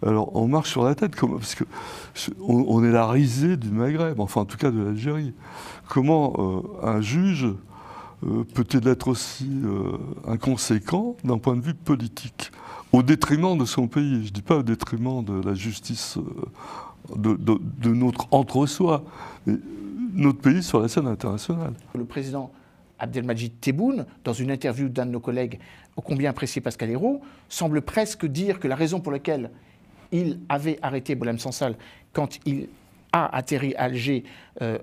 Alors, on marche sur la tête, comment, parce que on est la risée du Maghreb, enfin en tout cas de l'Algérie. Comment un juge peut-il être aussi inconséquent d'un point de vue politique, au détriment de son pays? Je ne dis pas au détriment de la justice de notre entre-soi, mais notre pays sur la scène internationale. Le président Abdelmadjid Tebboune, dans une interview d'un de nos collègues ô combien apprécié, Pascal Hérault, semble presque dire que la raison pour laquelle il avait arrêté Boualem Sansal quand il a atterri à Alger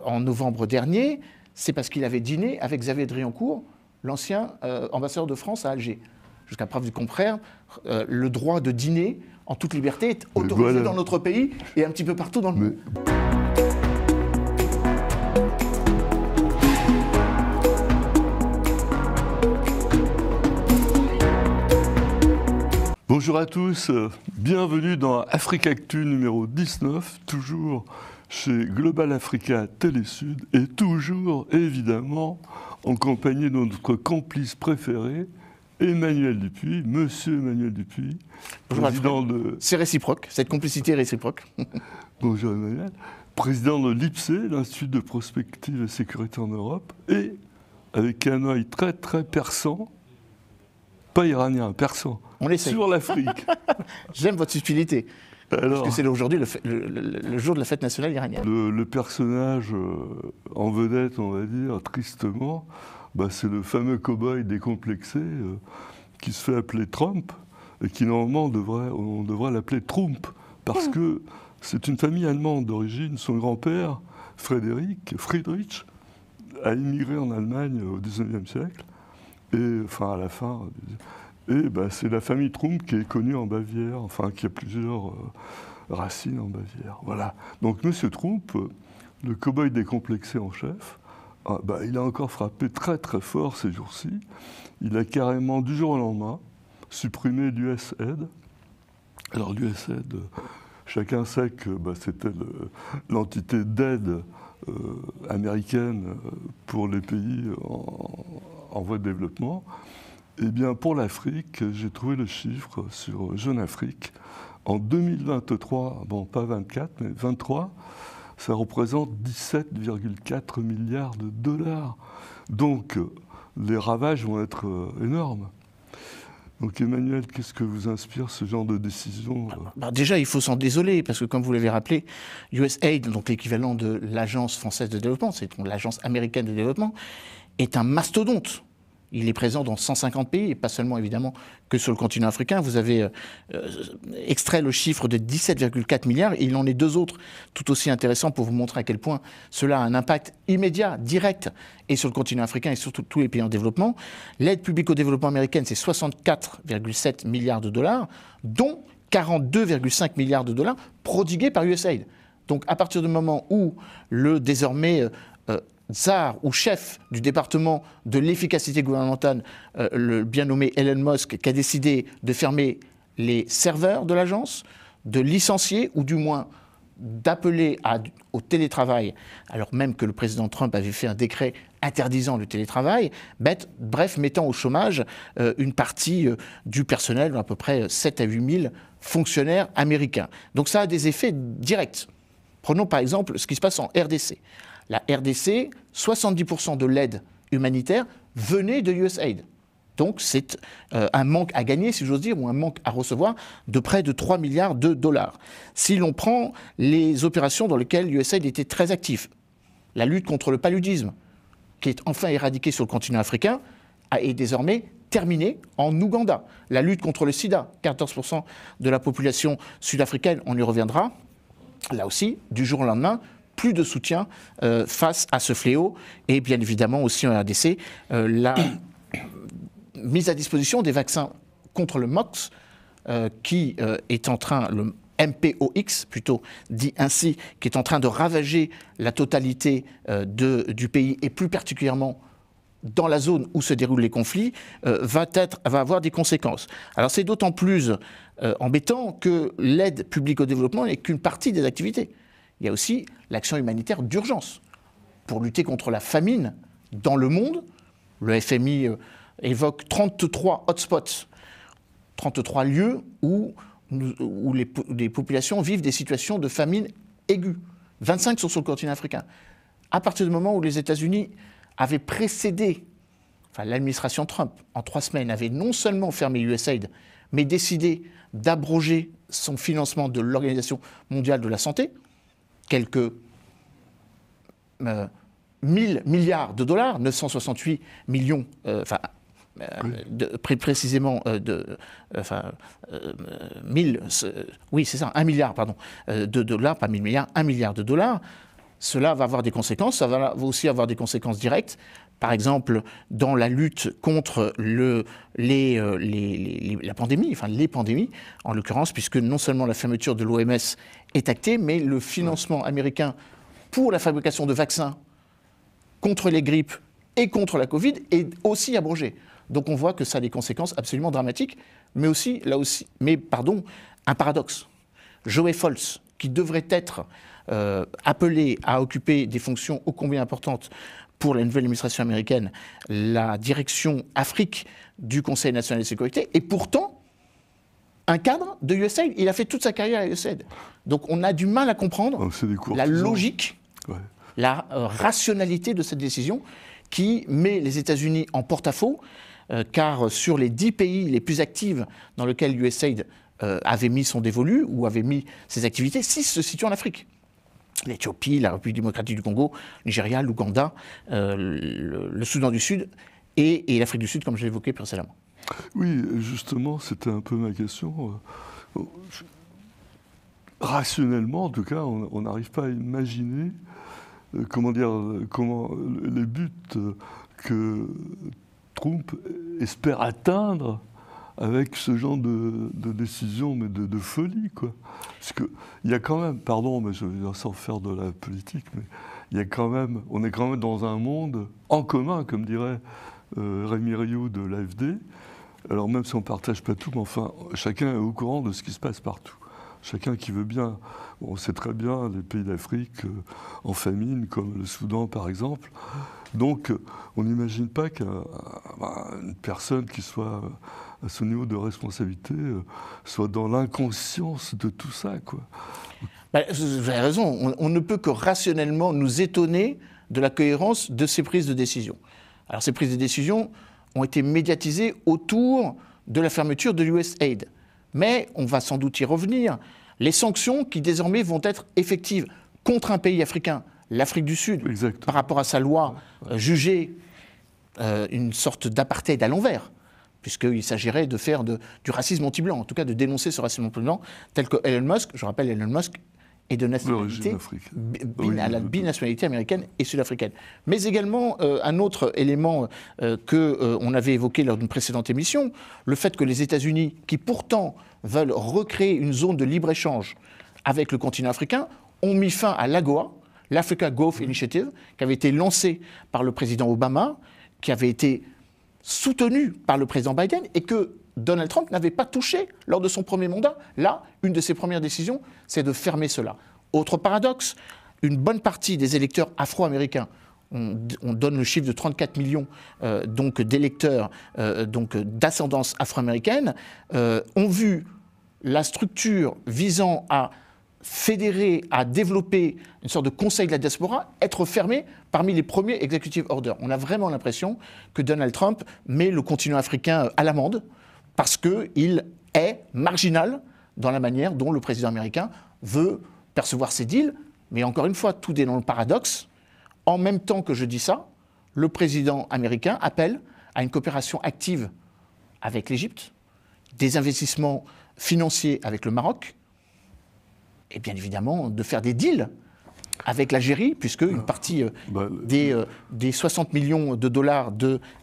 en novembre dernier, c'est parce qu'il avait dîné avec Xavier Driancourt, l'ancien ambassadeur de France à Alger. Jusqu'à preuve du contraire, le droit de dîner en toute liberté est autorisé dans notre pays et un petit peu partout dans le monde. Bonjour à tous, bienvenue dans Africactu numéro 19, toujours chez Global Africa Télésud et toujours évidemment en compagnie de notre complice préféré, Emmanuel Dupuis, Monsieur Emmanuel Dupuis, président de... C'est réciproque, cette complicité est réciproque. Bonjour Emmanuel, président de l'IPSE, l'Institut de prospective et sécurité en Europe, et avec un œil très très perçant, pas iranien, perçant, sur l'Afrique. J'aime votre subtilité. Alors, parce que c'est aujourd'hui le jour de la fête nationale iranienne. Le personnage en vedette, on va dire, tristement, c'est le fameux cow-boy décomplexé qui se fait appeler Trump et qui normalement on devrait l'appeler Trump parce que c'est une famille allemande d'origine. Son grand-père, Friedrich, a immigré en Allemagne au XIXe siècle, et enfin à la fin. Et c'est la famille Trump qui est connue en Bavière, enfin qui a plusieurs racines en Bavière. Voilà. Donc M. Trump, le cow-boy décomplexé en chef, il a encore frappé très très fort ces jours-ci. Il a carrément, du jour au lendemain, supprimé l'USAID. Alors l'USAID, chacun sait que c'était l'entité d'aide américaine pour les pays en voie de développement. Eh bien, pour l'Afrique, j'ai trouvé le chiffre sur Jeune Afrique. En 2023, pas 24, mais 23, ça représente 17,4 milliards de dollars. Donc, les ravages vont être énormes. Donc, Emmanuel, qu'est-ce que vous inspire ce genre de décision? Déjà, il faut s'en désoler, parce que comme vous l'avez rappelé, USAID, donc l'équivalent de l'Agence française de développement, c'est l'Agence américaine de développement, est un mastodonte. Il est présent dans 150 pays, et pas seulement évidemment que sur le continent africain. Vous avez extrait le chiffre de 17,4 milliards, et il en est deux autres tout aussi intéressants pour vous montrer à quel point cela a un impact immédiat, direct, et sur le continent africain et sur tous les pays en développement. L'aide publique au développement américaine, c'est 64,7 milliards de dollars, dont 42,5 milliards de dollars prodigués par USAID. Donc à partir du moment où le désormais... tsar ou chef du département de l'efficacité gouvernementale, le bien nommé Elon Musk, qui a décidé de fermer les serveurs de l'agence, de licencier ou du moins d'appeler au télétravail, alors même que le président Trump avait fait un décret interdisant le télétravail, bref, mettant au chômage une partie du personnel, à peu près 7 à 8 000 fonctionnaires américains. Donc ça a des effets directs. Prenons par exemple ce qui se passe en RDC. La RDC, 70% de l'aide humanitaire venait de USAID. Donc c'est un manque à gagner, si j'ose dire, ou un manque à recevoir de près de 3 milliards de dollars. Si l'on prend les opérations dans lesquelles USAID était très actif, la lutte contre le paludisme, qui est enfin éradiquée sur le continent africain, est désormais terminée en Ouganda. La lutte contre le sida, 14% de la population sud-africaine, on y reviendra, là aussi, du jour au lendemain, plus de soutien face à ce fléau, et bien évidemment aussi en RDC, la mise à disposition des vaccins contre le MOX, qui est en train, le MPOX plutôt dit ainsi, qui est en train de ravager la totalité du pays, et plus particulièrement dans la zone où se déroulent les conflits, va avoir des conséquences. Alors c'est d'autant plus embêtant que l'aide publique au développement n'est qu'une partie des activités. Il y a aussi l'action humanitaire d'urgence. Pour lutter contre la famine dans le monde, le FMI évoque 33 hotspots, 33 lieux où où les populations vivent des situations de famine aiguë. 25 sont sur le continent africain. À partir du moment où les États-Unis avaient précédé, enfin l'administration Trump, en 3 semaines, avait non seulement fermé USAID, mais décidé d'abroger son financement de l'Organisation mondiale de la santé, quelques 1 000 milliards de dollars, 968 millions, précisément, 1 milliard, pardon, de dollars, pas 1 000 milliards, 1 milliard de dollars. Cela va avoir des conséquences, ça va aussi avoir des conséquences directes. Par exemple, dans la lutte contre la pandémie, enfin les pandémies, en l'occurrence, puisque non seulement la fermeture de l'OMS est actée, mais le financement américain pour la fabrication de vaccins contre les grippes et contre la Covid est aussi abrogé. Donc on voit que ça a des conséquences absolument dramatiques, mais aussi, un paradoxe. Joe Foltz, qui devrait être appelé à occuper des fonctions ô combien importantes pour la nouvelle administration américaine, la direction Afrique du Conseil national de sécurité, et pourtant un cadre de USAID. Il a fait toute sa carrière à USAID. Donc on a du mal à comprendre la logique, la rationalité de cette décision qui met les États-Unis en porte-à-faux, car sur les 10 pays les plus actifs dans lesquels USAID avait mis son dévolu ou avait mis ses activités, 6 se situent en Afrique. L'Éthiopie, la République démocratique du Congo, le Nigeria, l'Ouganda, le Soudan du Sud et l'Afrique du Sud, comme je l'ai évoqué précédemment. Oui, justement, c'était un peu ma question. Rationnellement, en tout cas, on n'arrive pas à imaginer comment les buts que Trump espère atteindre avec ce genre de décision, mais de folie, quoi. Parce qu'il y a quand même, pardon, mais je veux dire sans faire de la politique, mais on est quand même dans un monde en commun, comme dirait Rémi Rioux de l'AfD. Alors même si on ne partage pas tout, mais enfin, chacun est au courant de ce qui se passe partout. Chacun qui veut bien, on sait très bien les pays d'Afrique en famine, comme le Soudan par exemple. Donc on n'imagine pas qu'une personne qui soit à ce niveau de responsabilité soit dans l'inconscience de tout ça, quoi. Vous avez raison, on ne peut que rationnellement nous étonner de la cohérence de ces prises de décision. Alors ces prises de décision ont été médiatisées autour de la fermeture de l'USAID. Mais on va sans doute y revenir. Les sanctions qui désormais vont être effectives contre un pays africain, l'Afrique du Sud, exactement, par rapport à sa loi jugée une sorte d'apartheid à l'envers, puisqu'il s'agirait de faire du racisme anti-blanc, en tout cas de dénoncer ce racisme anti-blanc, tel que Elon Musk, je rappelle, Elon Musk est de nationalité, à la binationalité américaine et sud-africaine. Mais également, un autre élément qu'on avait évoqué lors d'une précédente émission, le fait que les États-Unis, qui pourtant veulent recréer une zone de libre-échange avec le continent africain, ont mis fin à l'AGOA, l'Africa Growth Initiative, qui avait été lancée par le président Obama, qui avait été soutenue par le président Biden et que Donald Trump n'avait pas touché lors de son premier mandat. Là, une de ses premières décisions, c'est de fermer cela. Autre paradoxe, une bonne partie des électeurs afro-américains, on donne le chiffre de 34 millions d'électeurs d'ascendance afro-américaine, ont vu la structure visant à fédérer, à développer une sorte de conseil de la diaspora, être fermée parmi les premiers executive orders. On a vraiment l'impression que Donald Trump met le continent africain à l'amende, parce qu'il est marginal dans la manière dont le président américain veut percevoir ses deals. Mais encore une fois, tout est dans le paradoxe. En même temps que je dis ça, le président américain appelle à une coopération active avec l'Égypte, des investissements financiers avec le Maroc, et bien évidemment de faire des deals avec l'Algérie, puisque une partie des 60 millions de dollars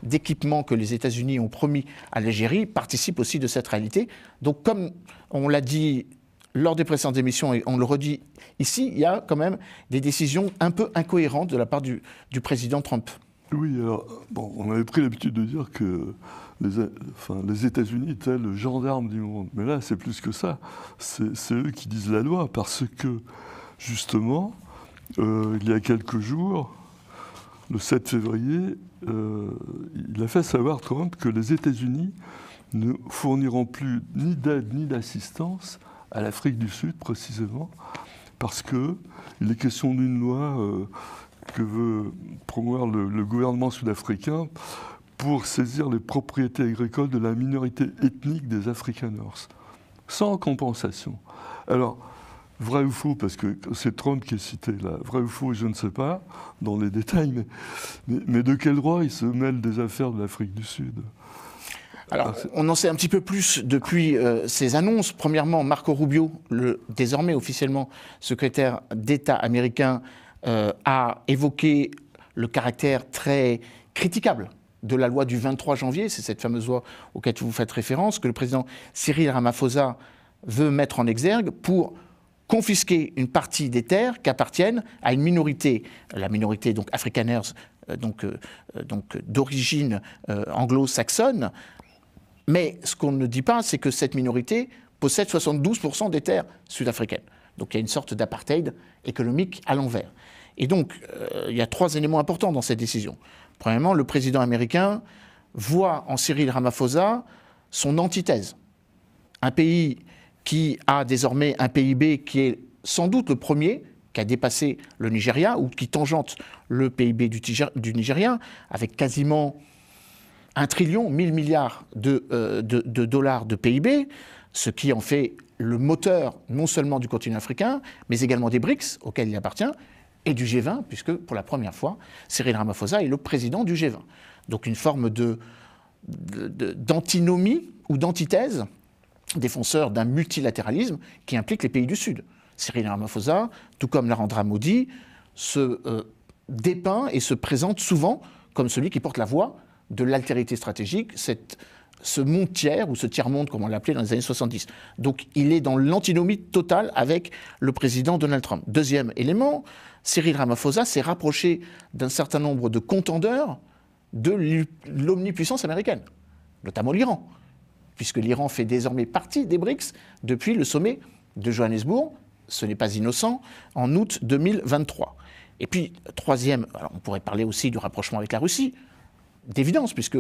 d'équipements que les États-Unis ont promis à l'Algérie participe aussi de cette réalité. Donc comme on l'a dit lors des précédentes émissions, et on le redit ici, il y a quand même des décisions un peu incohérentes de la part du président Trump. Oui, alors, on avait pris l'habitude de dire que les États-Unis étaient le gendarme du monde. Mais là, c'est plus que ça. C'est eux qui disent la loi, parce que, justement, il y a quelques jours, le 7 février, il a fait savoir, Trump, que les États-Unis ne fourniront plus ni d'aide ni d'assistance à l'Afrique du Sud, précisément, parce qu'il est question d'une loi que veut promouvoir le gouvernement sud-africain pour saisir les propriétés agricoles de la minorité ethnique des Afrikaners, sans compensation. Alors, vrai ou faux, parce que c'est Trump qui est cité là, vrai ou faux, je ne sais pas, dans les détails, mais de quel droit il se mêle des affaires de l'Afrique du Sud ? Alors, on en sait un petit peu plus depuis ces annonces. Premièrement, Marco Rubio, le désormais officiellement secrétaire d'État américain, a évoqué le caractère très critiquable de la loi du 23 janvier, c'est cette fameuse loi auquel vous faites référence, que le président Cyril Ramaphosa veut mettre en exergue pour confisquer une partie des terres qui appartiennent à une minorité, la minorité donc afrikaners, donc d'origine anglo-saxonne. Mais ce qu'on ne dit pas, c'est que cette minorité possède 72% des terres sud-africaines. Donc il y a une sorte d'apartheid économique à l'envers. Et donc, il y a 3 éléments importants dans cette décision. Premièrement, le président américain voit en Cyril Ramaphosa son antithèse. Un pays qui a désormais un PIB qui est sans doute le premier, qui a dépassé le Nigeria, ou qui tangente le PIB du Nigeria, avec quasiment 1 trillion, 1000 milliards de dollars de PIB, ce qui en fait le moteur non seulement du continent africain, mais également des BRICS, auxquels il appartient, et du G20, puisque pour la première fois, Cyril Ramaphosa est le président du G20. Donc une forme d'antinomie ou d'antithèse, défenseur d'un multilatéralisme qui implique les pays du Sud. Cyril Ramaphosa, tout comme Narendra Modi, se dépeint et se présente souvent comme celui qui porte la voix de l'altérité stratégique, ce monde tiers, ou ce tiers-monde, comme on l'appelait dans les années 70. Donc il est dans l'antinomie totale avec le président Donald Trump. Deuxième élément, Cyril Ramaphosa s'est rapproché d'un certain nombre de contendeurs de l'omnipuissance américaine, notamment l'Iran, puisque l'Iran fait désormais partie des BRICS depuis le sommet de Johannesburg, ce n'est pas innocent, en août 2023. Et puis, troisième, alors on pourrait parler aussi du rapprochement avec la Russie, d'évidence, puisque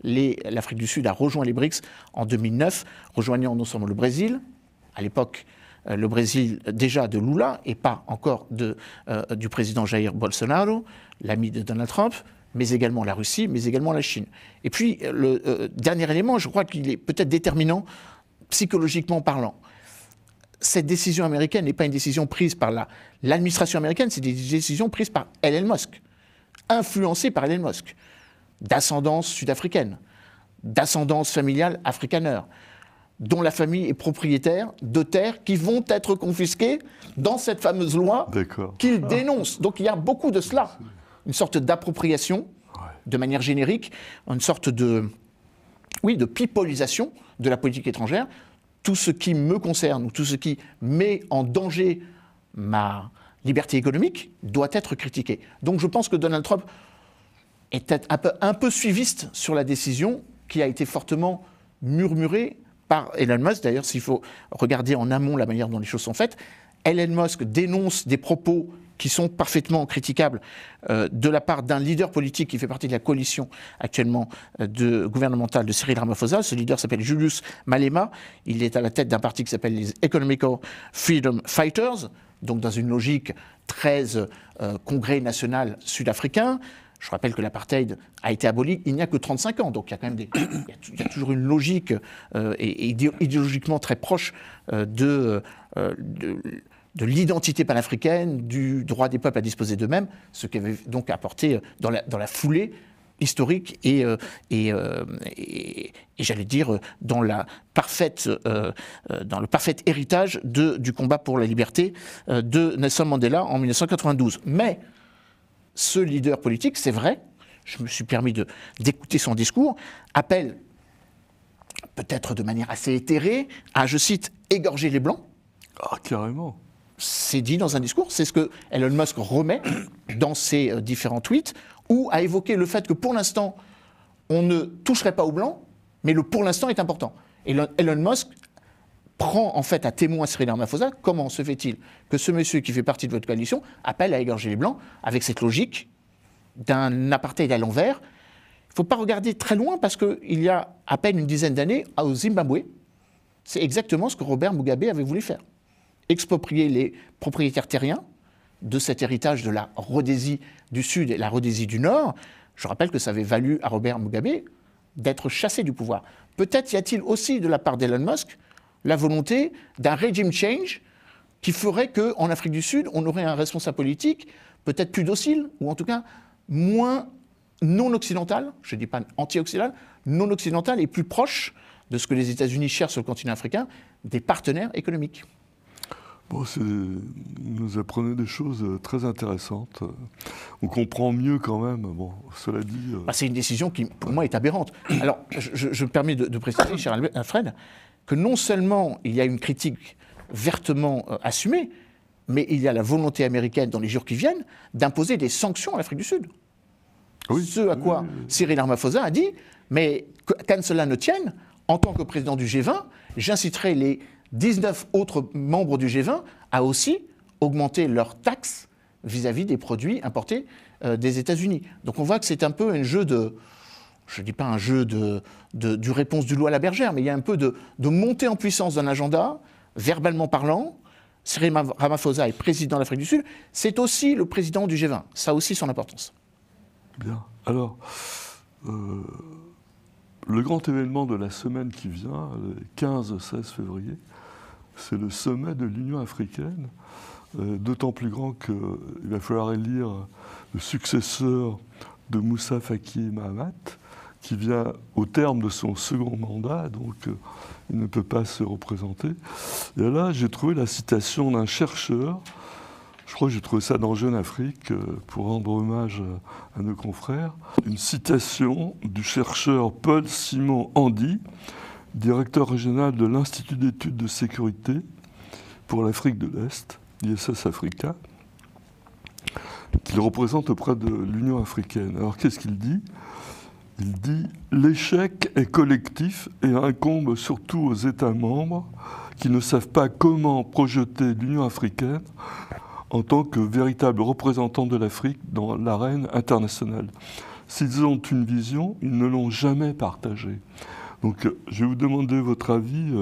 l'Afrique du Sud a rejoint les BRICS en 2009, rejoignant non seulement le Brésil, à l'époque le Brésil déjà de Lula et pas encore du président Jair Bolsonaro, l'ami de Donald Trump, mais également la Russie, mais également la Chine. Et puis le dernier élément, je crois qu'il est peut-être déterminant psychologiquement parlant. Cette décision américaine n'est pas une décision prise par l'administration américaine, c'est des décisions prises par Elon Musk, influencées par Elon Musk, d'ascendance sud-africaine, d'ascendance familiale afrikaner, dont la famille est propriétaire de terres qui vont être confisquées dans cette fameuse loi qu'il dénonce. Donc il y a beaucoup de cela, une sorte d'appropriation, de manière générique, une sorte de pipolisation de la politique étrangère. Tout ce qui me concerne ou tout ce qui met en danger ma liberté économique doit être critiqué. Donc je pense que Donald Trump est peut-être un peu suiviste sur la décision qui a été fortement murmurée par Elon Musk. D'ailleurs, s'il faut regarder en amont la manière dont les choses sont faites, Elon Musk dénonce des propos qui sont parfaitement critiquables de la part d'un leader politique qui fait partie de la coalition actuellement gouvernementale de Cyril Ramaphosa. Ce leader s'appelle Julius Malema. Il est à la tête d'un parti qui s'appelle les Economical Freedom Fighters, donc dans une logique très congrès national sud-africain. Je rappelle que l'apartheid a été aboli il n'y a que 35 ans, donc il y a quand même il y a toujours une logique et idéologiquement très proche de l'identité panafricaine, du droit des peuples à disposer d'eux-mêmes, ce qui avait donc apporté dans la foulée historique et j'allais dire dans le parfait héritage du combat pour la liberté de Nelson Mandela en 1992. Mais ce leader politique, c'est vrai, je me suis permis d'écouter son discours, appelle, peut-être de manière assez éthérée, à, je cite, égorger les Blancs. Ah, carrément. C'est dit dans un discours, c'est ce que Elon Musk remet dans ses différents tweets, où a évoqué le fait que pour l'instant, on ne toucherait pas aux Blancs, mais le pour l'instant est important. Et Elon Musk prend en fait à témoin Cyril Ramaphosa. Comment se fait-il que ce monsieur qui fait partie de votre coalition appelle à égorger les Blancs avec cette logique d'un apartheid à l'envers ne faut pas regarder très loin parce qu'il y a à peine une dizaine d'années, au Zimbabwe, c'est exactement ce que Robert Mugabe avait voulu faire. Exproprier les propriétaires terriens de cet héritage de la Rhodésie du Sud et la Rhodésie du Nord. Je rappelle que ça avait valu à Robert Mugabe d'être chassé du pouvoir. Peut-être y a-t-il aussi de la part d'Elon Musk la volonté d'un regime change qui ferait qu'en Afrique du Sud, on aurait un responsable politique peut-être plus docile, ou en tout cas moins non-occidental, je ne dis pas anti-occidental, non-occidental et plus proche de ce que les États-Unis cherchent sur le continent africain, des partenaires économiques. Bon, vous nous apprenez des choses très intéressantes. On comprend mieux quand même. Bon, cela dit... C'est une décision qui, pour moi, est aberrante. Alors, je me permets de préciser, cher Alfred, que non seulement il y a une critique vertement assumée, mais il y a la volonté américaine, dans les jours qui viennent, d'imposer des sanctions à l'Afrique du Sud. Oui, ce à quoi Cyril Ramaphosa a dit, mais qu'à cela ne tienne, en tant que président du G20, j'inciterai les 19 autres membres du G20 à aussi augmenter leurs taxes vis-à-vis des produits importés des États-Unis. Donc on voit que c'est un peu un jeu de, je ne dis pas un jeu du réponse du loup à la bergère, mais il y a un peu de montée en puissance d'un agenda, verbalement parlant. Cyril Ramaphosa est président de l'Afrique du Sud, c'est aussi le président du G20. Ça a aussi son importance. Bien. Alors, le grand événement de la semaine qui vient, le 15-16 février, c'est le sommet de l'Union africaine, d'autant plus grand qu'il va falloir élire le successeur de Moussa Faki Mahamat, qui vient au terme de son second mandat, donc il ne peut pas se représenter. Et là, j'ai trouvé la citation d'un chercheur, je crois que j'ai trouvé ça dans Jeune Afrique, pour rendre hommage à nos confrères, une citation du chercheur Paul Simon Andy, directeur régional de l'Institut d'études de sécurité pour l'Afrique de l'Est, ISS Africa, qu'il représente auprès de l'Union africaine. Alors qu'est-ce qu'il dit ? Il dit « L'échec est collectif et incombe surtout aux États membres qui ne savent pas comment projeter l'Union africaine en tant que véritable représentant de l'Afrique dans l'arène internationale. S'ils ont une vision, ils ne l'ont jamais partagée. » Donc je vais vous demander votre avis,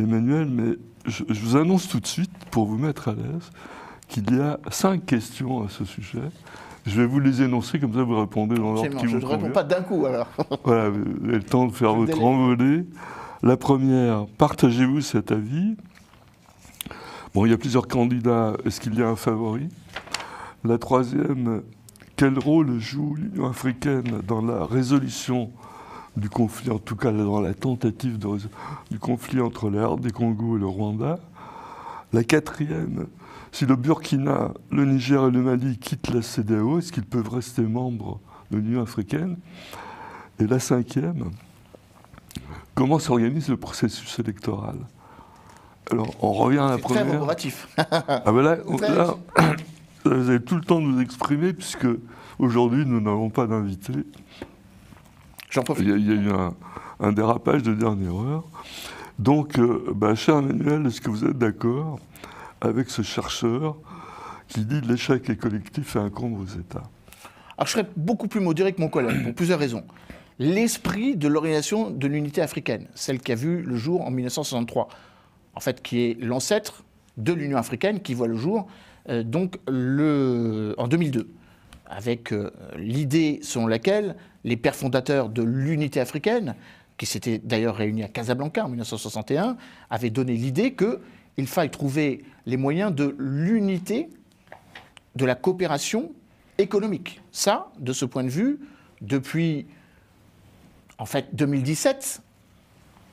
Emmanuel, mais je vous annonce tout de suite, pour vous mettre à l'aise, qu'il y a 5 questions à ce sujet. Je vais vous les énoncer, comme ça vous répondez dans l'ordre qui vous convient. Je ne réponds pas d'un coup, alors. Voilà, vous avez le temps de faire votre envolée. La première, partagez-vous cet avis? Bon, il y a plusieurs candidats. Est-ce qu'il y a un favori? La troisième, quel rôle joue l'Union africaine dans la résolution du conflit, en tout cas dans la tentative du conflit entre la RD Congo et le Rwanda? La quatrième, si le Burkina, le Niger et le Mali quittent la CEDEAO, est-ce qu'ils peuvent rester membres de l'Union africaine? Et la cinquième, comment s'organise le processus électoral? Alors, on revient à la première. Très roboratif. Ah ben là, vous avez tout le temps de nous exprimer, puisque aujourd'hui, nous n'avons pas d'invité. J'en profite. Il y a eu un dérapage de dernière heure. Donc, cher Emmanuel, est-ce que vous êtes d'accord avec ce chercheur qui dit que l'échec est collectif et incombe aux États? Alors, je serais beaucoup plus modéré que mon collègue, pour plusieurs raisons. L'esprit de l'Organisation de l'Unité africaine, celle qui a vu le jour en 1963, en fait, qui est l'ancêtre de l'Union africaine, qui voit le jour en 2002, avec l'idée selon laquelle les pères fondateurs de l'unité africaine, qui s'étaient d'ailleurs réunis à Casablanca en 1961, avaient donné l'idée qu'il faille trouver les moyens de l'unité, de la coopération économique. Ça, de ce point de vue, depuis en fait 2017,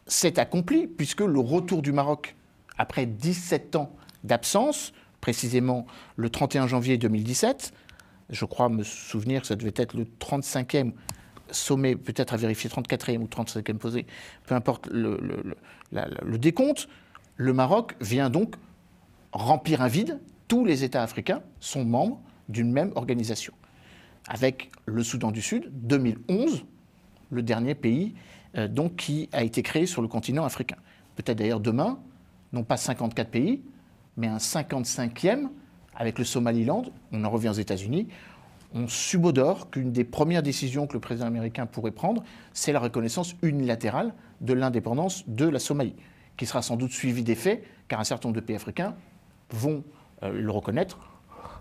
c'est accompli, puisque le retour du Maroc, après 17 ans d'absence, précisément le 31 janvier 2017, je crois me souvenir que ça devait être le 35e sommet, peut-être à vérifier, 34e ou 35e posé, peu importe le décompte, le Maroc vient donc remplir un vide. Tous les États africains sont membres d'une même organisation. Avec le Soudan du Sud, 2011, le dernier pays donc, qui a été créé sur le continent africain. Peut-être d'ailleurs demain, non pas 54 pays, mais un 55e avec le Somaliland, on en revient aux États-Unis, on subodore qu'une des premières décisions que le président américain pourrait prendre, c'est la reconnaissance unilatérale de l'indépendance de la Somalie, qui sera sans doute suivie des faits, car un certain nombre de pays africains vont le reconnaître.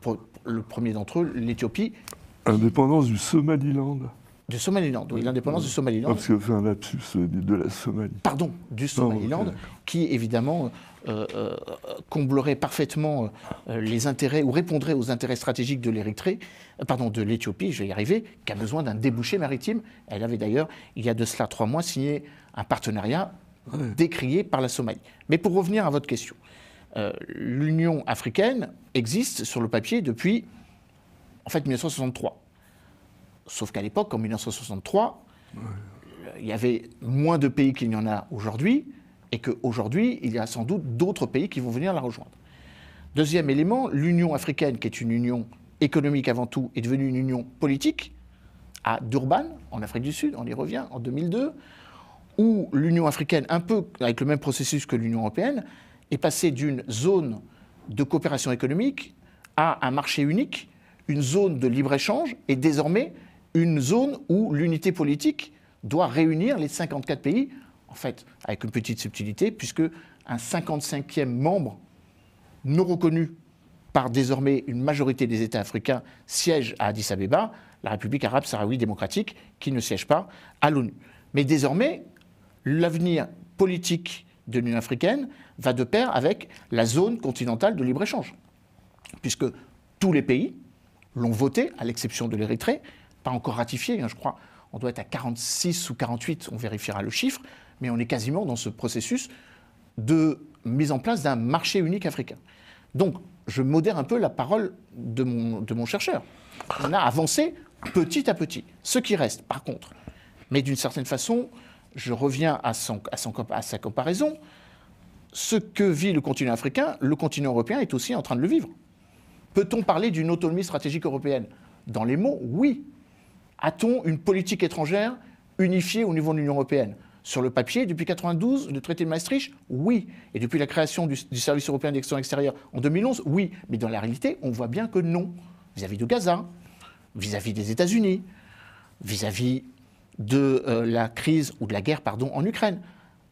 Pour le premier d'entre eux, l'Éthiopie. Indépendance du Somaliland. Du Somaliland, oui, l'indépendance du Somaliland. Parce que fait un lapsus de la Somalie. Pardon, du Somaliland, qui évidemment comblerait parfaitement les intérêts, ou répondrait aux intérêts stratégiques de de l'Éthiopie, je vais y arriver, qui a besoin d'un débouché maritime. Elle avait d'ailleurs, il y a de cela 3 mois, signé un partenariat décrié par la Somalie. Mais pour revenir à votre question, l'Union africaine existe sur le papier depuis, en fait, 1963. Sauf qu'à l'époque, en 1963, il y avait moins de pays qu'il n'y en a aujourd'hui, et qu'aujourd'hui, il y a sans doute d'autres pays qui vont venir la rejoindre. Deuxième élément, l'Union africaine, qui est une union économique avant tout, est devenue une union politique, à Durban, en Afrique du Sud, on y revient, en 2002, où l'Union africaine, un peu avec le même processus que l'Union européenne, est passée d'une zone de coopération économique à un marché unique, une zone de libre-échange, et désormais une zone où l'unité politique doit réunir les 54 pays, en fait, avec une petite subtilité, puisque un 55e membre non reconnu par désormais une majorité des États africains siège à Addis Abeba, la République arabe sahraoui démocratique, qui ne siège pas à l'ONU. Mais désormais, l'avenir politique de l'Union africaine va de pair avec la zone continentale de libre-échange, puisque tous les pays l'ont voté, à l'exception de l'Érythrée, pas encore ratifié, je crois, on doit être à 46 ou 48, on vérifiera le chiffre, mais on est quasiment dans ce processus de mise en place d'un marché unique africain. Donc, je modère un peu la parole de mon chercheur. On a avancé petit à petit. Ce qui reste, par contre, mais d'une certaine façon, je reviens à sa comparaison, ce que vit le continent africain, le continent européen est aussi en train de le vivre. Peut-on parler d'une autonomie stratégique européenne? Dans les mots, oui. A-t-on une politique étrangère unifiée au niveau de l'Union européenne? Sur le papier, depuis 1992, le traité de Maastricht, oui. Et depuis la création du service européen d'action extérieure en 2011, oui. Mais dans la réalité, on voit bien que non. Vis-à-vis de Gaza, vis-à-vis des États-Unis, vis-à-vis de la crise, ou de la guerre, pardon, en Ukraine.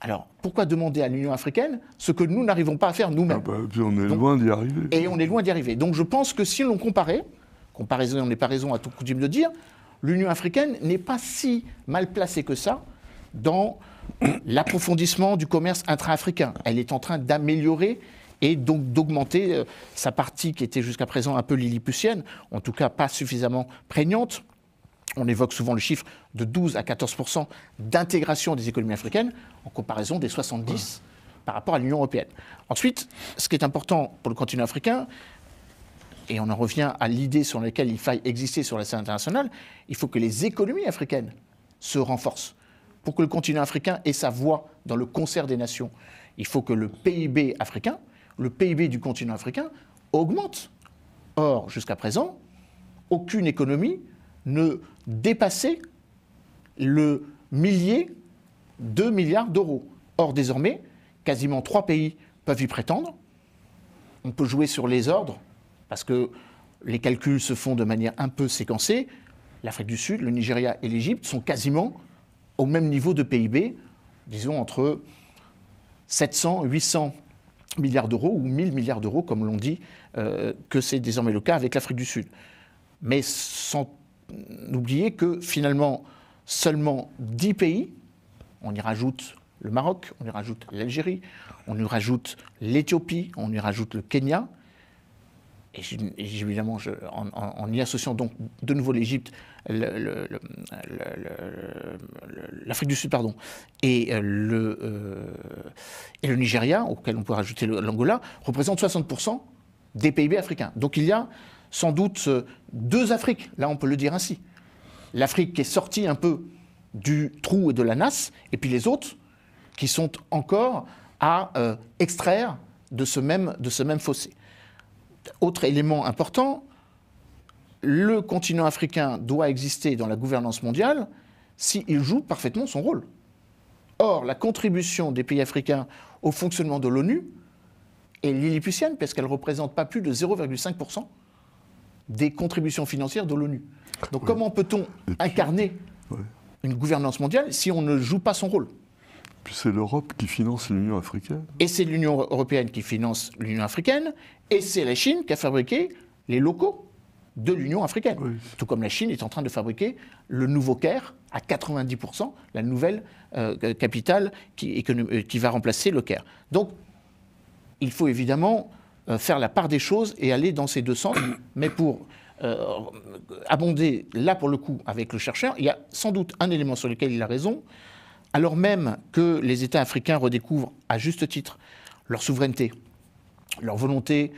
Alors, pourquoi demander à l'Union africaine ce que nous n'arrivons pas à faire nous-mêmes? Puis on est loin d'y arriver. Et on est loin d'y arriver. Donc je pense que si l'on comparait, comparaison n'est pas raison à tout coutume de dire, l'Union africaine n'est pas si mal placée que ça dans l'approfondissement du commerce intra-africain. Elle est en train d'améliorer et donc d'augmenter sa partie qui était jusqu'à présent un peu lilliputienne, en tout cas pas suffisamment prégnante. On évoque souvent le chiffre de 12 à 14% d'intégration des économies africaines en comparaison des 70% par rapport à l'Union européenne. Ensuite, ce qui est important pour le continent africain, et on en revient à l'idée sur laquelle il faille exister sur la scène internationale, il faut que les économies africaines se renforcent. Pour que le continent africain ait sa voix dans le concert des nations, il faut que le PIB africain, le PIB du continent africain, augmente. Or, jusqu'à présent, aucune économie ne dépassait le millier de milliards d'euros. Or, désormais, quasiment 3 pays peuvent y prétendre. On peut jouer sur les ordres, parce que les calculs se font de manière un peu séquencée. L'Afrique du Sud, le Nigeria et l'Égypte sont quasiment au même niveau de PIB, disons entre 700 et 800 milliards d'euros, ou 1000 milliards d'euros, comme l'on dit, que c'est désormais le cas avec l'Afrique du Sud. Mais sans oublier que finalement, seulement 10 pays, on y rajoute le Maroc, on y rajoute l'Algérie, on y rajoute l'Éthiopie, on y rajoute le Kenya, et évidemment, en y associant donc de nouveau l'Égypte, l'Afrique du Sud, pardon, et le Nigeria, auquel on peut rajouter l'Angola, représente 60% des PIB africains. Donc il y a sans doute 2 Afriques, là on peut le dire ainsi. L'Afrique qui est sortie un peu du trou et de la nasse, et puis les autres qui sont encore à extraire de ce même fossé. Autre élément important, le continent africain doit exister dans la gouvernance mondiale s'il joue parfaitement son rôle. Or, la contribution des pays africains au fonctionnement de l'ONU est lilliputienne, parce qu'elle ne représente pas plus de 0,5% des contributions financières de l'ONU. Donc comment peut-on incarner une gouvernance mondiale si on ne joue pas son rôle? Puis c'est l'Europe qui finance l'Union africaine. Et c'est l'Union européenne qui finance l'Union africaine, et c'est la Chine qui a fabriqué les locaux de l'Union africaine. Oui. Tout comme la Chine est en train de fabriquer le nouveau Caire à 90%, la nouvelle capitale qui va remplacer le Caire. Donc, il faut évidemment faire la part des choses et aller dans ces deux sens, mais pour abonder, là pour le coup, avec le chercheur, il y a sans doute un élément sur lequel il a raison, alors même que les États africains redécouvrent à juste titre leur souveraineté, leur volonté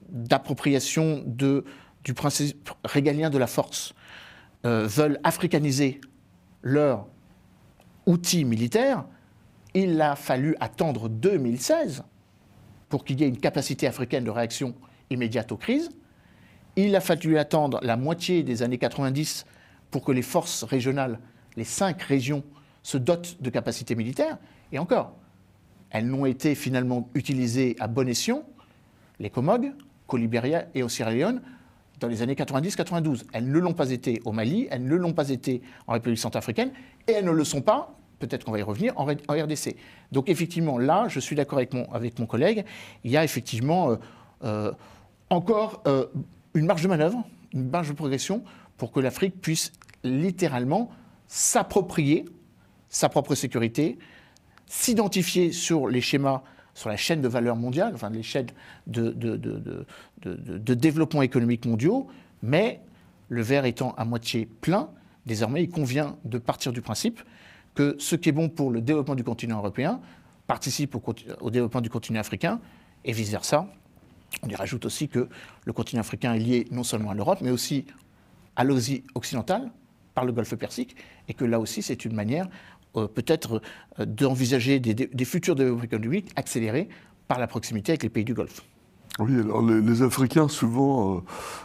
d'appropriation du principe régalien de la force, veulent africaniser leurs outils militaires, il a fallu attendre 2016 pour qu'il y ait une capacité africaine de réaction immédiate aux crises. Il a fallu attendre la moitié des années 90 pour que les forces régionales, les 5 régions, se dotent de capacités militaires. Et encore, elles n'ont été finalement utilisées à bon escient, les Comores, qu'au Libéria et au Sierra Leone, dans les années 90-92. Elles ne l'ont pas été au Mali, elles ne l'ont pas été en République centrafricaine, et elles ne le sont pas, peut-être qu'on va y revenir, en RDC. Donc effectivement, là, je suis d'accord avec mon collègue, il y a effectivement encore une marge de manœuvre, une marge de progression, pour que l'Afrique puisse littéralement s'approprier sa propre sécurité, s'identifier sur les schémas, sur la chaîne de valeur mondiale, enfin les chaînes de développement économique mondiaux, mais le verre étant à moitié plein, désormais il convient de partir du principe que ce qui est bon pour le développement du continent européen participe au développement du continent africain et vice-versa. On y rajoute aussi que le continent africain est lié non seulement à l'Europe, mais aussi à l'Asie occidentale, par le Golfe Persique, et que là aussi c'est une manière peut-être d'envisager des futurs développements économiques accélérés par la proximité avec les pays du Golfe. Oui, alors les Africains souvent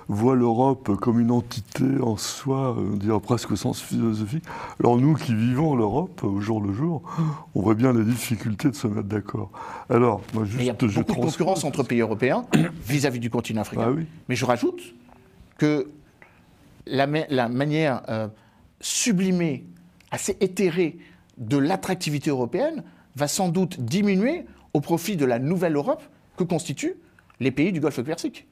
voient l'Europe comme une entité en soi, on dirait presque au sens philosophique. Alors nous qui vivons l'Europe au jour le jour, on voit bien les difficultés de se mettre d'accord. Alors, moi juste, il y a beaucoup de concurrence entre pays européens vis-à-vis du continent africain. Ah oui. Mais je rajoute que la manière sublimée, assez éthérée de l'attractivité européenne va sans doute diminuer au profit de la nouvelle Europe que constituent les pays du Golfe Persique.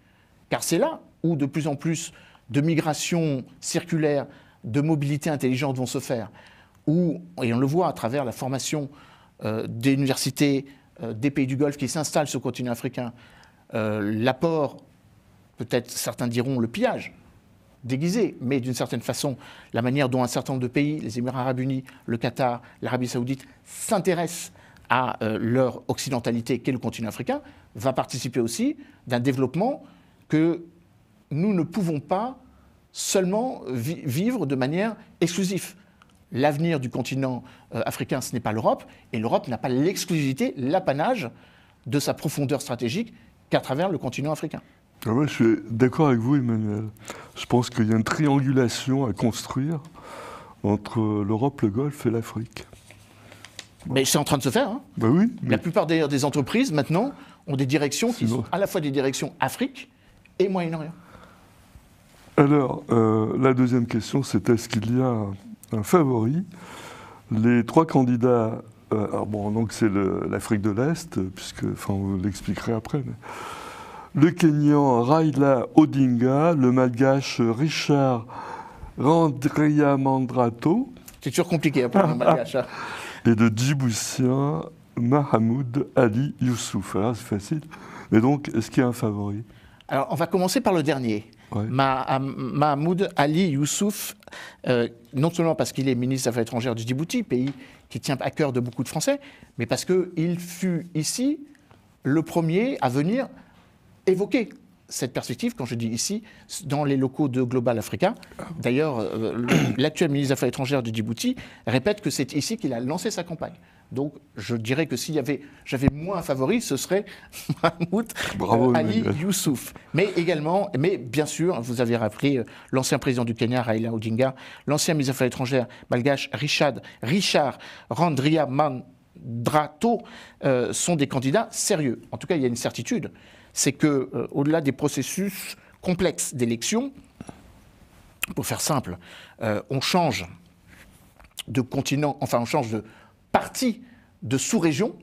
Car c'est là où de plus en plus de migrations circulaires, de mobilité intelligente vont se faire, où, et on le voit à travers la formation des universités des pays du Golfe qui s'installent sur le continent africain, l'apport, peut-être certains diront le pillage, déguisé, mais d'une certaine façon, la manière dont un certain nombre de pays, les Émirats arabes unis, le Qatar, l'Arabie saoudite, s'intéressent à leur occidentalité qu'est le continent africain, va participer aussi d'un développement que nous ne pouvons pas seulement vivre de manière exclusive. L'avenir du continent africain, ce n'est pas l'Europe, et l'Europe n'a pas l'exclusivité, l'apanage de sa profondeur stratégique qu'à travers le continent africain. Ah ouais, je suis d'accord avec vous, Emmanuel. Je pense qu'il y a une triangulation à construire entre l'Europe, le Golfe et l'Afrique. Mais c'est en train de se faire. Hein. Ben oui. Mais... La plupart d'ailleurs des entreprises, maintenant, ont des directions qui sont à la fois des directions Afrique et Moyen-Orient. Alors, la deuxième question, c'est est-ce qu'il y a un favori? Les 3 candidats, alors bon, donc c'est l'Afrique de l'Est, puisque, enfin, vous l'expliquerez après, mais... Le Kenyan Raila Odinga, le Malgache Richard Randriamandrato. C'est toujours compliqué à prendre un Malgache. Et le Djiboutien Mahamoud Ali Youssouf. Alors c'est facile. Mais donc, est-ce qu'il y a un favori? Alors, on va commencer par le dernier. Ouais. Mahamoud Ali Youssouf, non seulement parce qu'il est ministre des Affaires étrangères du Djibouti, pays qui tient à cœur de beaucoup de Français, mais parce qu'il fut ici le premier à venir évoquer cette perspective, quand je dis ici, dans les locaux de Global Africa. D'ailleurs, l'actuel ministre des Affaires étrangères du Djibouti répète que c'est ici qu'il a lancé sa campagne. Donc, je dirais que j'avais moins un favori, ce serait Mahamoud Ali Youssouf. Mais également, mais bien sûr, vous avez rappelé l'ancien président du Kenya, Raila Odinga, l'ancien ministre des Affaires étrangères malgache, Richard Randriamandrato, sont des candidats sérieux. En tout cas, il y a une certitude, c'est qu'au-delà des processus complexe d'élection. Pour faire simple, on change de continent, enfin on change de partie, de sous-région.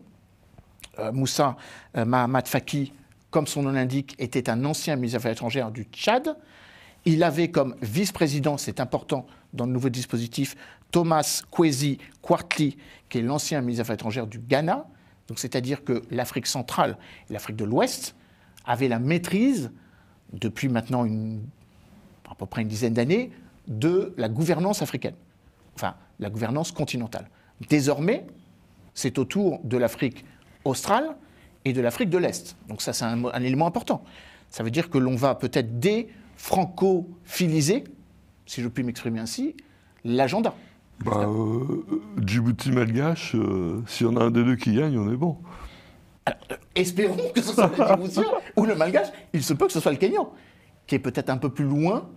Moussa Mahamat Faki, comme son nom l'indique, était un ancien ministre des Affaires étrangères du Tchad. Il avait comme vice-président, c'est important dans le nouveau dispositif, Thomas Kwesi Kwartli, qui est l'ancien ministre des Affaires étrangères du Ghana. Donc c'est-à-dire que l'Afrique centrale et l'Afrique de l'Ouest avaient la maîtrise, depuis maintenant à peu près une dizaine d'années, de la gouvernance africaine, enfin la gouvernance continentale. Désormais, c'est au tour de l'Afrique australe et de l'Afrique de l'Est. Donc ça, c'est un élément important. Ça veut dire que l'on va peut-être défrancophiliser, si je puis m'exprimer ainsi, l'agenda. Djibouti malgache, s'il y en a un des deux qui gagne, on est bon. Alors, espérons que ce soit le Djiboutien ou le malgache. Il se peut que ce soit le Kényan, qui est peut-être un peu plus loin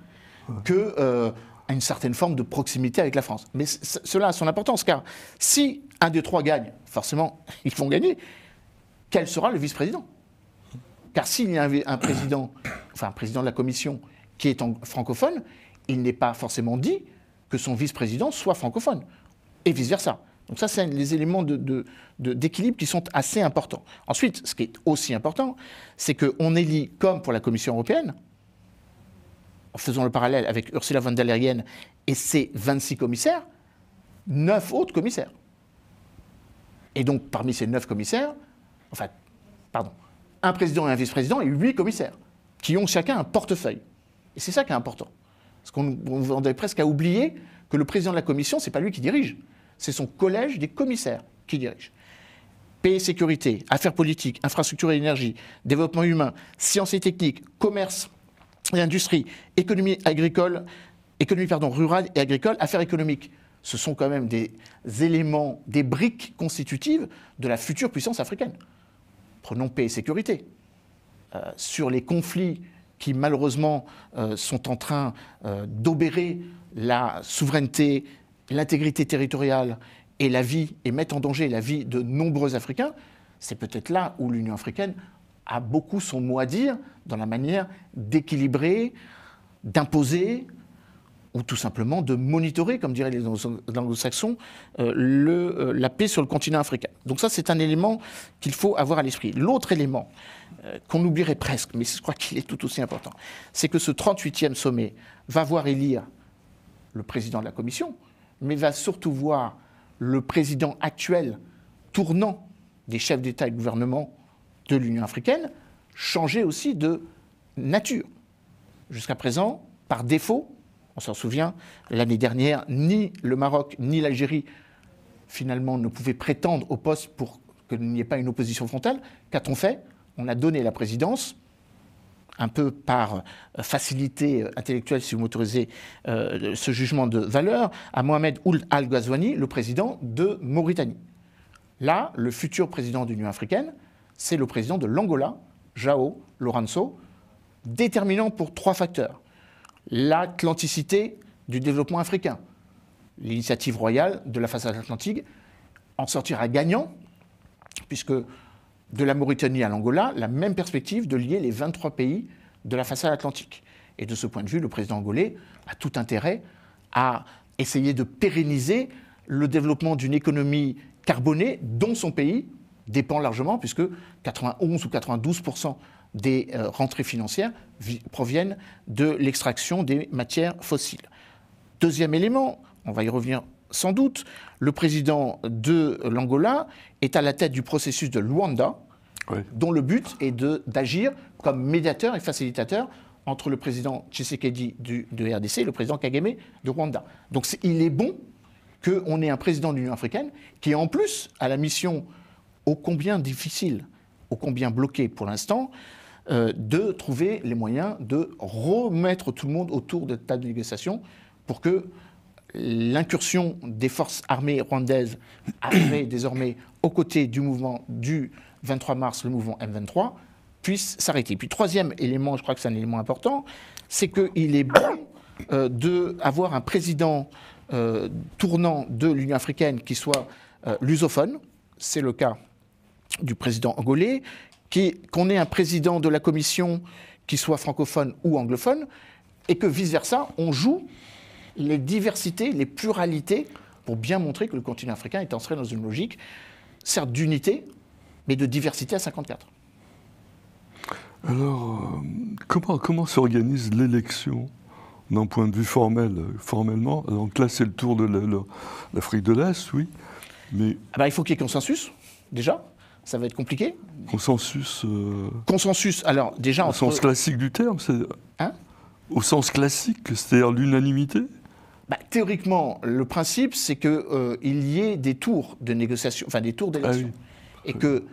que une certaine forme de proximité avec la France. Mais cela a son importance, car si un des trois gagne, forcément, ils vont gagner. Quel sera le vice-président? Car s'il y a un président, enfin un président de la Commission qui est francophone, il n'est pas forcément dit que son vice-président soit francophone, et vice-versa. Donc ça, c'est les éléments d'équilibre qui sont assez importants. Ensuite, ce qui est aussi important, c'est qu'on élit, comme pour la Commission européenne, en faisant le parallèle avec Ursula von der Leyen et ses 26 commissaires, 9 autres commissaires. Et donc, parmi ces 9 commissaires, un président et un vice-président et 8 commissaires, qui ont chacun un portefeuille. Et c'est ça qui est important. Parce qu'on est presque à oublier que le président de la Commission, ce n'est pas lui qui dirige, c'est son collège des commissaires qui dirige. Paix et sécurité, affaires politiques, infrastructures et énergie, développement humain, sciences et techniques, commerce et industrie, économie rurale et agricole, affaires économiques. Ce sont quand même des éléments, des briques constitutives de la future puissance africaine. Prenons paix et sécurité. Sur les conflits qui malheureusement sont en train d'obérer la souveraineté, l'intégrité territoriale et mettent en danger la vie de nombreux Africains, c'est peut-être là où l'Union africaine a beaucoup son mot à dire dans la manière d'équilibrer, d'imposer ou tout simplement de monitorer, comme diraient les anglo-saxons, la paix sur le continent africain. Donc ça, c'est un élément qu'il faut avoir à l'esprit. L'autre élément, qu'on oublierait presque, mais je crois qu'il est tout aussi important, c'est que ce 38e sommet va voir élire le président de la Commission, mais va surtout voir le président actuel tournant des chefs d'État et de gouvernement de l'Union africaine changer aussi de nature. Jusqu'à présent, par défaut, on s'en souvient, l'année dernière, ni le Maroc ni l'Algérie, finalement, ne pouvaient prétendre au poste pour qu'il n'y ait pas une opposition frontale. Qu'a-t-on fait? On a donné la présidence, un peu par facilité intellectuelle, si vous m'autorisez ce jugement de valeur, à Mohamed Ould Al-Ghazouani, le président de Mauritanie. Là, le futur président de l'Union africaine, c'est le président de l'Angola, João Lourenço, déterminant pour 3 facteurs. L'atlanticité du développement africain. L'initiative royale de la façade atlantique en sortira gagnant, puisque de la Mauritanie à l'Angola, la même perspective de lier les 23 pays de la façade atlantique. Et de ce point de vue, le président angolais a tout intérêt à essayer de pérenniser le développement d'une économie carbonée dont son pays dépend largement, puisque 91 ou 92% des rentrées financières proviennent de l'extraction des matières fossiles. Deuxième élément, on va y revenir sans doute, le président de l'Angola est à la tête du processus de Luanda, oui, dont le but est d'agir comme médiateur et facilitateur entre le président Tshisekedi de RDC et le président Kagame de Rwanda. Donc il est bon qu'on ait un président de l'Union africaine qui, en plus, a la mission ô combien difficile, ô combien bloquée pour l'instant, de trouver les moyens de remettre tout le monde autour de table de négociation pour que l'incursion des forces armées rwandaises arrivées désormais aux côtés du mouvement du 23 mars, le mouvement M23, puisse s'arrêter. Puis troisième élément, je crois que c'est un élément important, c'est qu'il est bon d'avoir un président tournant de l'Union africaine qui soit lusophone. C'est le cas du président angolais, qu'on ait un président de la Commission qu'ils soient francophones ou anglophones, et que vice-versa, on joue les diversités, les pluralités, pour bien montrer que le continent africain est entré dans une logique, certes d'unité, mais de diversité à 54. Alors, comment s'organise l'élection d'un point de vue formellement? Donc là, c'est le tour de l'Afrique de l'Est, oui, mais... Ah ben, il faut qu'il y ait consensus, déjà. Ça va être compliqué. Consensus... Consensus, alors déjà... Au sens classique du terme, c'est... Hein? Au sens classique, c'est-à-dire l'unanimité? Bah, théoriquement, le principe, c'est qu'il y ait des tours de négociation, enfin des tours d'élection. Ah oui. Et que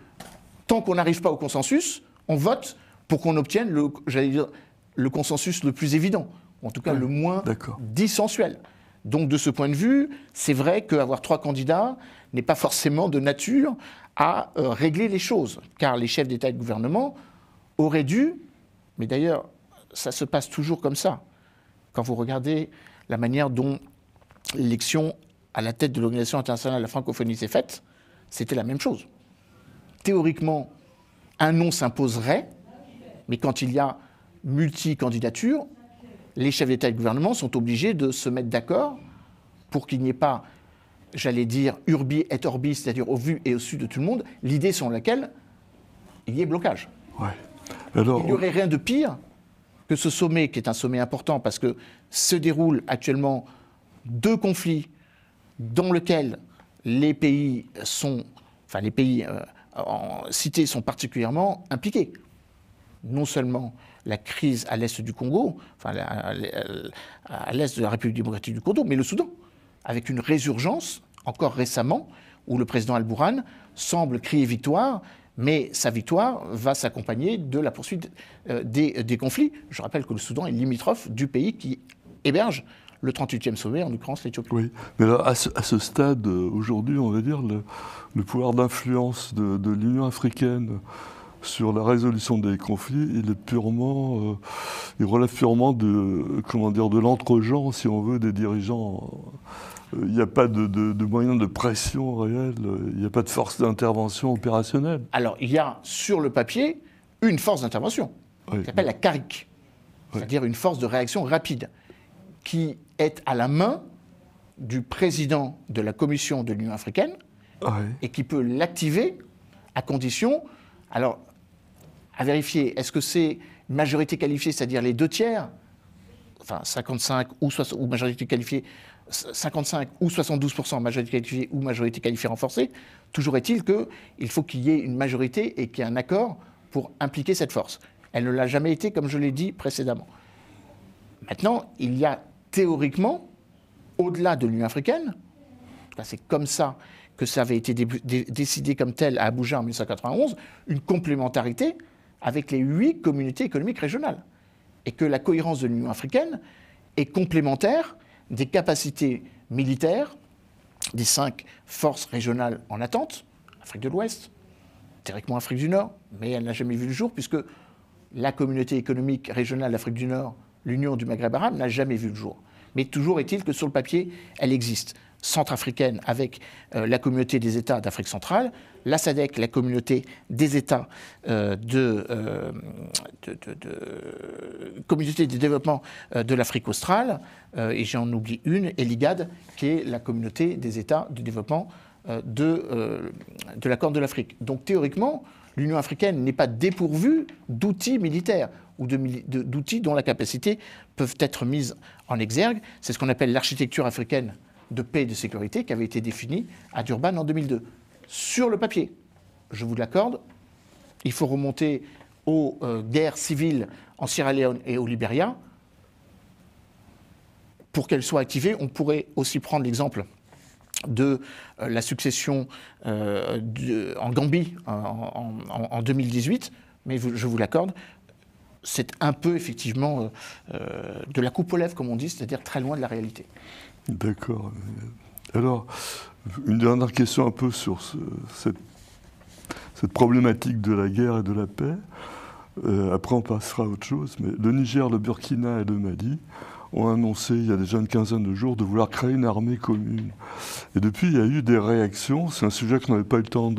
tant qu'on n'arrive pas au consensus, on vote pour qu'on obtienne le consensus le plus évident, ou en tout cas le moins dissensuel. Donc de ce point de vue, c'est vrai qu'avoir 3 candidats n'est pas forcément de nature à régler les choses, car les chefs d'État et de gouvernement auraient dû, mais d'ailleurs ça se passe toujours comme ça, quand vous regardez la manière dont l'élection à la tête de l'Organisation internationale de la francophonie s'est faite, c'était la même chose. Théoriquement, un nom s'imposerait, mais quand il y a multi-candidature, les chefs d'État et de gouvernement sont obligés de se mettre d'accord pour qu'il n'y ait pas, j'allais dire, urbi et orbi, c'est-à-dire au vu et au su de tout le monde, l'idée selon laquelle il y ait blocage. Ouais. Alors, il n'y aurait rien de pire que ce sommet, qui est un sommet important, parce que se déroulent actuellement 2 conflits dans lesquels les pays cités sont particulièrement impliqués. Non seulement la crise à l'est du Congo, enfin à l'est de la République démocratique du Congo, mais le Soudan, avec une résurgence, encore récemment, où le président Al-Bourhan semble crier victoire, mais sa victoire va s'accompagner de la poursuite des conflits. Je rappelle que le Soudan est limitrophe du pays qui héberge le 38e sommet, en l'occurrence l'Éthiopie. Oui, mais là, à ce stade, aujourd'hui, on va dire, le pouvoir d'influence de l'Union africaine sur la résolution des conflits, il relève purement de l'entre-gens, si on veut, des dirigeants. Il n'y a pas de moyens de pression réelle, il n'y a pas de force d'intervention opérationnelle. Alors, il y a sur le papier une force d'intervention, qui s'appelle la CARIC, c'est-à-dire une force de réaction rapide, qui est à la main du président de la Commission de l'Union africaine, et qui peut l'activer à condition, alors, à vérifier, est-ce que c'est une majorité qualifiée, c'est-à-dire les 2/3, enfin 55 ou majorité qualifiée, 55 ou 72% majorité qualifiée ou majorité qualifiée renforcée, toujours est-il qu'il faut qu'il y ait une majorité et qu'il y ait un accord pour impliquer cette force. Elle ne l'a jamais été, comme je l'ai dit précédemment. Maintenant, il y a théoriquement, au-delà de l'Union africaine, c'est comme ça que ça avait été décidé comme tel à Abuja en 1991, une complémentarité avec les 8 communautés économiques régionales. Et que la cohérence de l'Union africaine est complémentaire des capacités militaires des 5 forces régionales en attente, Afrique de l'Ouest, théoriquement Afrique du Nord, mais elle n'a jamais vu le jour puisque la communauté économique régionale d'Afrique du Nord, l'Union du Maghreb arabe, n'a jamais vu le jour. Mais toujours est-il que sur le papier, elle existe. Centrafricaine avec la communauté des États d'Afrique centrale, la SADC, la communauté des États communauté de développement de l'Afrique australe, et j'en oublie une, et l'IGAD, qui est la communauté des États de développement de la Corne de l'Afrique. Donc théoriquement, l'Union africaine n'est pas dépourvue d'outils militaires ou d'outils dont la capacité peuvent être mises en exergue. C'est ce qu'on appelle l'architecture africaine de paix et de sécurité qui avait été définie à Durban en 2002. Sur le papier, je vous l'accorde, il faut remonter aux guerres civiles en Sierra Leone et au Libéria. Pour qu'elles soient activées, on pourrait aussi prendre l'exemple de la succession en Gambie en 2018, mais je vous l'accorde, c'est un peu effectivement de la coupe aux lèvres, comme on dit, c'est-à-dire très loin de la réalité. D'accord. Alors, une dernière question un peu sur cette problématique de la guerre et de la paix. Après, on passera à autre chose. Mais le Niger, le Burkina et le Mali ont annoncé, il y a déjà une quinzaine de jours, de vouloir créer une armée commune. Et depuis, il y a eu des réactions. C'est un sujet qu'on n'avait pas eu le temps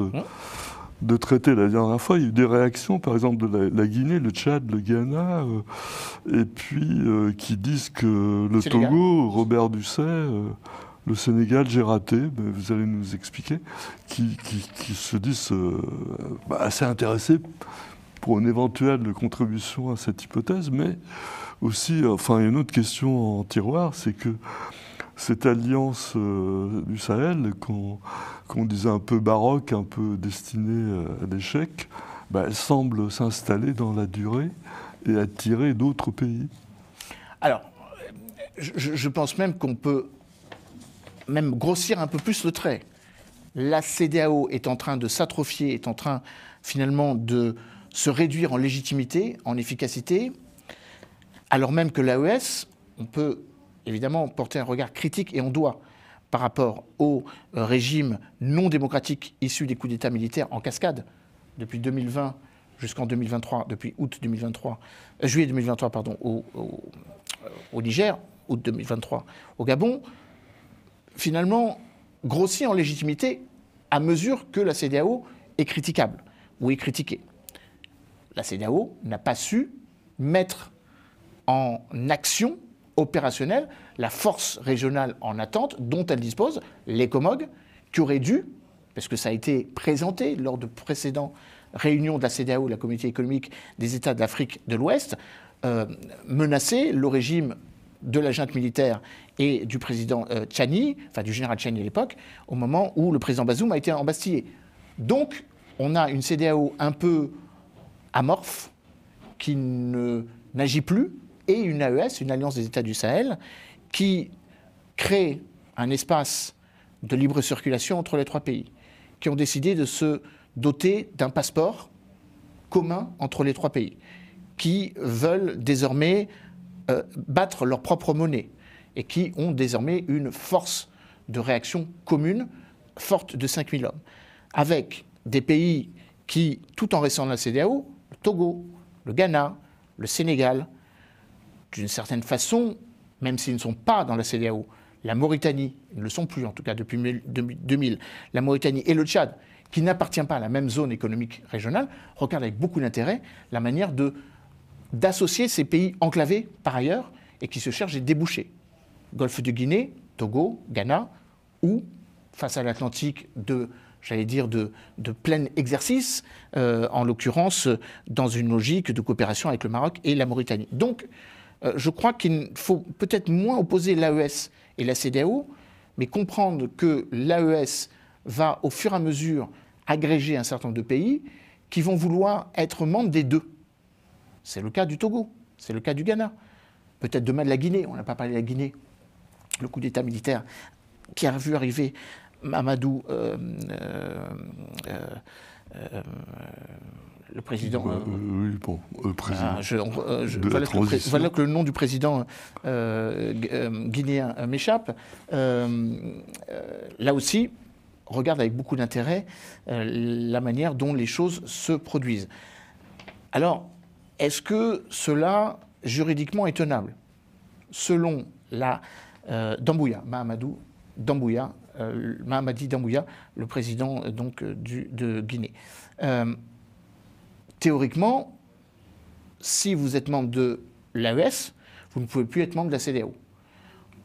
de traiter la dernière fois. Il y a eu des réactions, par exemple, de la Guinée, le Tchad, le Ghana, et puis qui disent que le Sénégal. Togo, Robert Dussey, le Sénégal, j'ai raté, vous allez nous expliquer, qui se disent assez intéressés pour une éventuelle contribution à cette hypothèse, mais aussi, enfin, il y a une autre question en tiroir, c'est que cette alliance du Sahel, qu'on disait un peu baroque, un peu destinée à l'échec, elle semble s'installer dans la durée et attirer d'autres pays. Alors, je pense même qu'on peut même grossir un peu plus le trait. La CEDEAO est en train de s'atrophier, est en train finalement de se réduire en légitimité, en efficacité, alors même que l'AES, on peut évidemment porter un regard critique, et on doit, par rapport au régime non démocratique issu des coups d'État militaires en cascade, depuis 2020 jusqu'en 2023, depuis juillet 2023 pardon, au Niger, août 2023 au Gabon, finalement grossit en légitimité à mesure que la CEDEAO est critiquable ou est critiquée. La CEDEAO n'a pas su mettre en action opérationnelle la force régionale en attente dont elle dispose, les COMOG, qui aurait dû, parce que ça a été présenté lors de précédentes réunions de la CEDEAO, la Communauté économique des États d'Afrique de l'Ouest, menacer le régime de la junte militaire et du président Tchani, enfin du général Tchani à l'époque, au moment où le président Bazoum a été embastillé. Donc, on a une CEDEAO un peu amorphe, qui n'agit plus, et une AES, une Alliance des États du Sahel, qui crée un espace de libre circulation entre les trois pays, qui ont décidé de se doter d'un passeport commun entre les trois pays, qui veulent désormais battre leur propre monnaie et qui ont désormais une force de réaction commune forte de 5000 hommes, avec des pays qui, tout en restant dans la CEDEAO, le Togo, le Ghana, le Sénégal, d'une certaine façon, même s'ils ne sont pas dans la CEDEAO, la Mauritanie, ils ne le sont plus en tout cas depuis 2000, la Mauritanie et le Tchad, qui n'appartiennent pas à la même zone économique régionale, regardent avec beaucoup d'intérêt la manière d'associer ces pays enclavés par ailleurs et qui se cherchent des débouchés. Golfe de Guinée, Togo, Ghana, ou face à l'Atlantique de plein exercice, en l'occurrence dans une logique de coopération avec le Maroc et la Mauritanie. Donc, je crois qu'il faut peut-être moins opposer l'AES et la CEDEAO, mais comprendre que l'AES va au fur et à mesure agréger un certain nombre de pays qui vont vouloir être membres des deux. C'est le cas du Togo, c'est le cas du Ghana, peut-être demain de la Guinée, on n'a pas parlé de la Guinée, le coup d'État militaire qui a vu arriver Mamadou, le président. Oui, bon, le président. Voilà que le nom du président guinéen m'échappe. Là aussi, regarde avec beaucoup d'intérêt la manière dont les choses se produisent. Alors, est-ce que cela, juridiquement, est tenable? Selon la Mahamadi Doumbouya, le président donc, de Guinée. Théoriquement, si vous êtes membre de l'AES, vous ne pouvez plus être membre de la CEDEAO.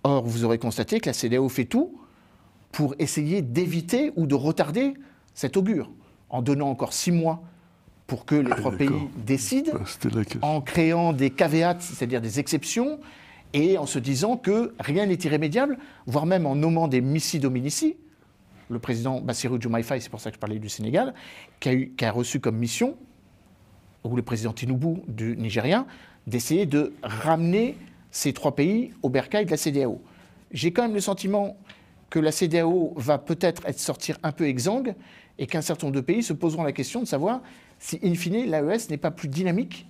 Or, vous aurez constaté que la CEDEAO fait tout pour essayer d'éviter ou de retarder cet augure, en donnant encore 6 mois pour que les trois pays décident, en créant des caveats, c'est-à-dire des exceptions, et en se disant que rien n'est irrémédiable, voire même en nommant des missi dominici. Le président Bassirou Diomaye Faye, c'est pour ça que je parlais du Sénégal, qui a reçu comme mission, ou le président Tinubu du Nigérien, d'essayer de ramener ces trois pays au bercail de la CEDEAO. J'ai quand même le sentiment que la CEDEAO va peut-être sortir un peu exsangue et qu'un certain nombre de pays se poseront la question de savoir si, in fine, l'AES n'est pas plus dynamique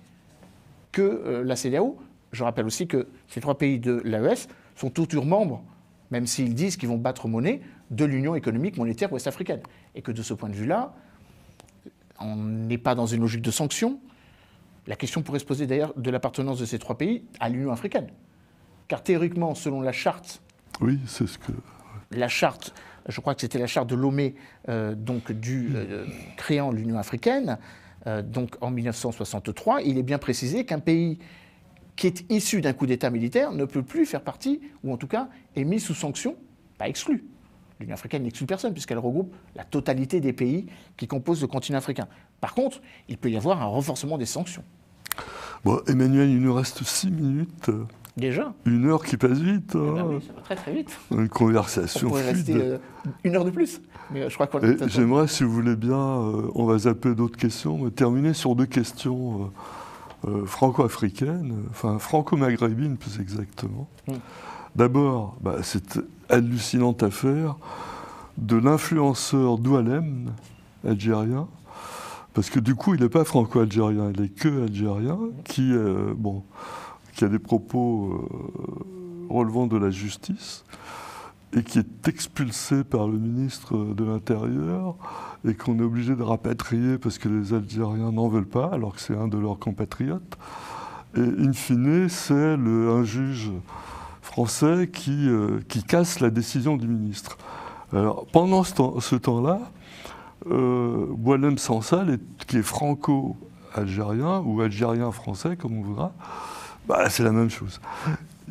que la CEDEAO. Je rappelle aussi que ces trois pays de l'AES sont toujours membres, même s'ils disent qu'ils vont battre monnaie, de l'Union économique monétaire ouest-africaine. Et que de ce point de vue-là, on n'est pas dans une logique de sanctions. La question pourrait se poser d'ailleurs de l'appartenance de ces trois pays à l'Union africaine. Car théoriquement, selon la charte, oui, c'est ce que... la charte je crois que c'était la charte de Lomé, créant l'Union africaine, donc en 1963, il est bien précisé qu'un pays qui est issu d'un coup d'État militaire ne peut plus faire partie, ou en tout cas est mis sous sanction, pas exclu. L'Union africaine n'exclut personne puisqu'elle regroupe la totalité des pays qui composent le continent africain. Par contre, il peut y avoir un renforcement des sanctions. Bon, Emmanuel, il nous reste 6 minutes. Déjà ? 1 heure qui passe vite. Hein. Ben oui, ça va très très vite. Une conversation on pourrait fluide. rester 1 heure de plus. Mais je crois qu'on J'aimerais, si vous voulez bien, on va zapper d'autres questions, mais terminer sur 2 questions franco-africaines, enfin franco-maghrébines plus exactement. D'abord, cette hallucinante affaire de l'influenceur Doualem, algérien, parce que du coup, il n'est pas franco-algérien, il est que algérien, qui a des propos relevant de la justice et qui est expulsé par le ministre de l'Intérieur et qu'on est obligé de rapatrier parce que les Algériens n'en veulent pas, alors que c'est un de leurs compatriotes. Et in fine, c'est un juge français qui casse la décision du ministre. Alors, pendant ce temps-là, Boualem Sansal, qui est franco-algérien ou algérien-français, comme on voudra, c'est la même chose.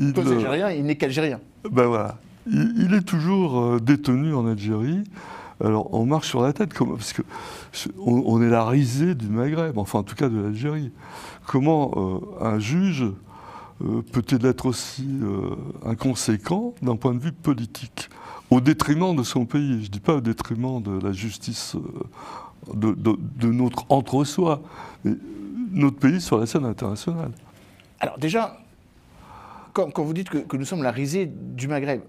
Algérien, il n'est qu'algérien. Voilà. Il est toujours détenu en Algérie. Alors, on marche sur la tête, parce qu'on est la risée du Maghreb, enfin en tout cas de l'Algérie. Comment un juge peut-il être aussi inconséquent d'un point de vue politique, au détriment de son pays? Je ne dis pas au détriment de la justice de notre entre-soi, mais notre pays sur la scène internationale. Alors déjà, quand vous dites que nous sommes la risée du Maghreb,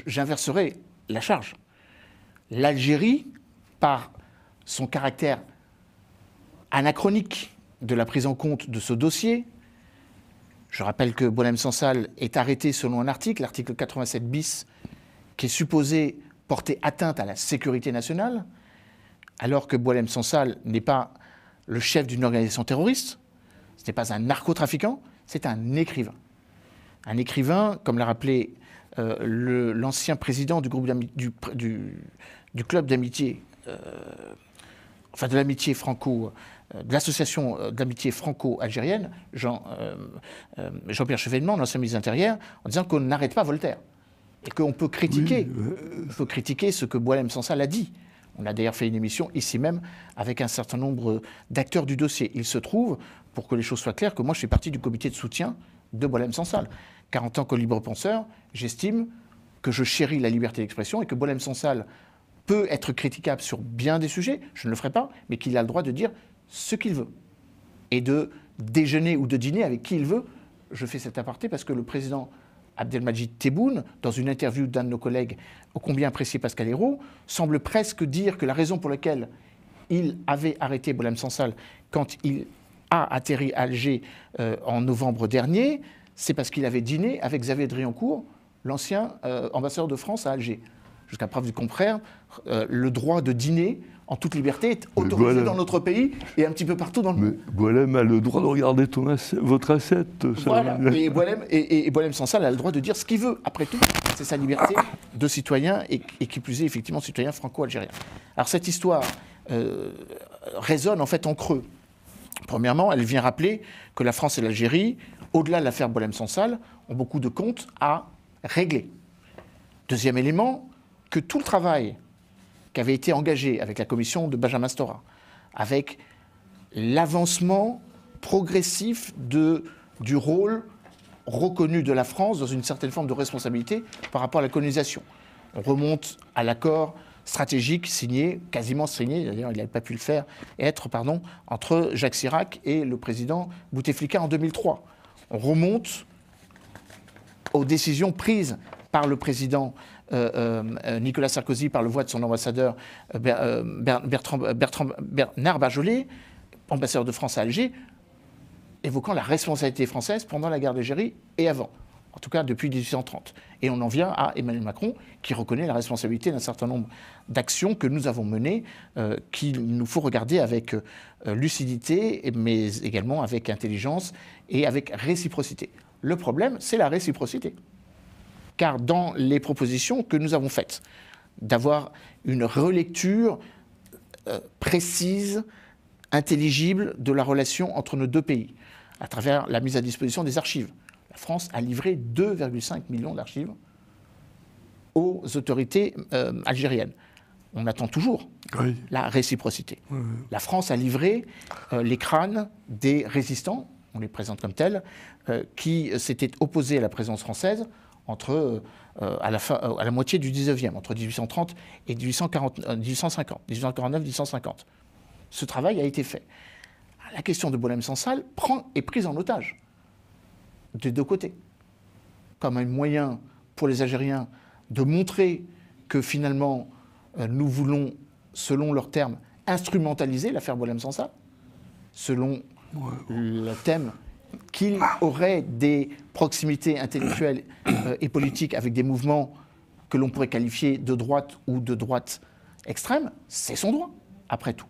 j'inverserai la charge. L'Algérie, par son caractère anachronique de la prise en compte de ce dossier, je rappelle que Boualem Sansal est arrêté selon un article, l'article 87 bis, qui est supposé porter atteinte à la sécurité nationale, alors que Boualem Sansal n'est pas le chef d'une organisation terroriste, ce n'est pas un narcotrafiquant, c'est un écrivain. Un écrivain, comme l'a rappelé l'ancien président du groupe du club d'amitié, de l'amitié franco, de l'association d'amitié franco-algérienne, Jean-Pierre Chevènement, l'ancien ministre de l'Intérieur, en disant qu'on n'arrête pas Voltaire et qu'on peut critiquer, ce que Boualem Sansal a dit. On a d'ailleurs fait une émission ici même avec un certain nombre d'acteurs du dossier. Il se trouve, pour que les choses soient claires, que moi je fais partie du comité de soutien de Boualem Sansal. Car en tant que libre penseur, j'estime que je chéris la liberté d'expression et que Boualem Sansal peut être critiquable sur bien des sujets, je ne le ferai pas, mais qu'il a le droit de dire ce qu'il veut. Et de déjeuner ou de dîner avec qui il veut. Je fais cet aparté parce que le président Abdelmadjid Tebboune, dans une interview d'un de nos collègues ô combien apprécié, Pascal Hérault, semble presque dire que la raison pour laquelle il avait arrêté Boualem Sansal quand il a atterri à Alger en novembre dernier, c'est parce qu'il avait dîné avec Xavier Driancourt, l'ancien ambassadeur de France à Alger. Jusqu'à preuve du contraire, le droit de dîner en toute liberté est autorisé dans notre pays et un petit peu partout dans le monde. Boualem a le droit de regarder votre assiette. Voilà, et Boualem Sansal a le droit de dire ce qu'il veut. Après tout, c'est sa liberté de citoyen et qui plus est effectivement citoyen franco-algérien. Alors cette histoire résonne en fait en creux. Premièrement, elle vient rappeler que la France et l'Algérie, au-delà de l'affaire Boualem Sansal, ont beaucoup de comptes à régler. Deuxième élément, que tout le travail qui avait été engagé avec la commission de Benjamin Stora, avec l'avancement progressif du rôle reconnu de la France dans une certaine forme de responsabilité par rapport à la colonisation. On remonte à l'accord stratégique quasiment signé, d'ailleurs il n'avait pas pu le faire, entre Jacques Chirac et le président Bouteflika en 2003. On remonte aux décisions prises par le président Nicolas Sarkozy par le voie de son ambassadeur Bernard Bajolet, ambassadeur de France à Alger, évoquant la responsabilité française pendant la guerre d'Algérie et avant, en tout cas depuis 1830. Et on en vient à Emmanuel Macron, qui reconnaît la responsabilité d'un certain nombre d'actions que nous avons menées, qu'il nous faut regarder avec lucidité, mais également avec intelligence et avec réciprocité. Le problème, c'est la réciprocité. Car dans les propositions que nous avons faites, d'avoir une relecture précise, intelligible de la relation entre nos deux pays, à travers la mise à disposition des archives. La France a livré 2,5 millions d'archives aux autorités algériennes. On attend toujours la réciprocité. La France a livré les crânes des résistants, on les présente comme tels, qui s'étaient opposés à la présence française à la moitié du 19e, entre 1830 et 1849-1850. Ce travail a été fait. La question de Boualem-Sansal est prise en otage des deux côtés, comme un moyen pour les Algériens de montrer que finalement nous voulons, selon leurs termes, instrumentaliser l'affaire Boualem-Sansal, selon le thème qu'il aurait des proximités intellectuelles et politiques avec des mouvements que l'on pourrait qualifier de droite ou de droite extrême, c'est son droit, après tout.